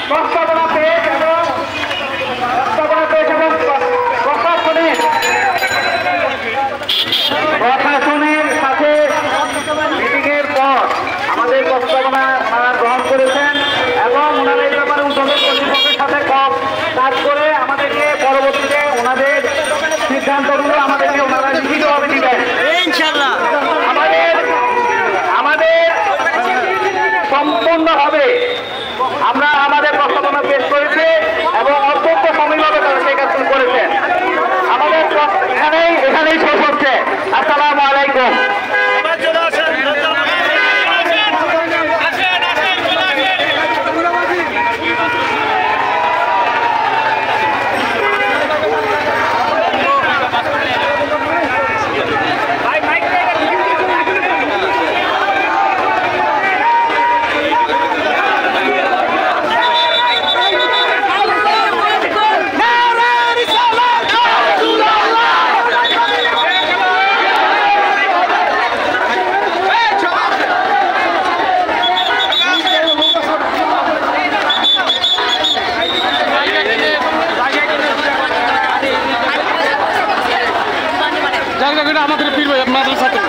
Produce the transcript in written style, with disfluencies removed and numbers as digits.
প্রস্তাবনা পেশ এবং প্রশাসনের সাথে মিটিংয়ের পর আমাদের প্রস্তাবনা গ্রহণ করেছেন এবং ওনারা এই ব্যাপারে উদ্যোগের কর্তৃপক্ষের সাথে কাজ করে আমাদেরকে পরবর্তীতে ওনাদের সিদ্ধান্তগুলো আমাদেরকে ওনারা লিখিতভাবে দিবেন ইনশাআল্লাহ। আমাদের সম্পূর্ণভাবে আমরা আমাদের প্রস্তাবনা পেশ করেছি এবং অত্যন্ত সমীভাবে তারা সেই কাজগুলো করেছেন। আমাদের এখানেই শেষ হচ্ছে। আসসালামু আলাইকুম। আমাদের ফিরবে আপনাদের সাথে।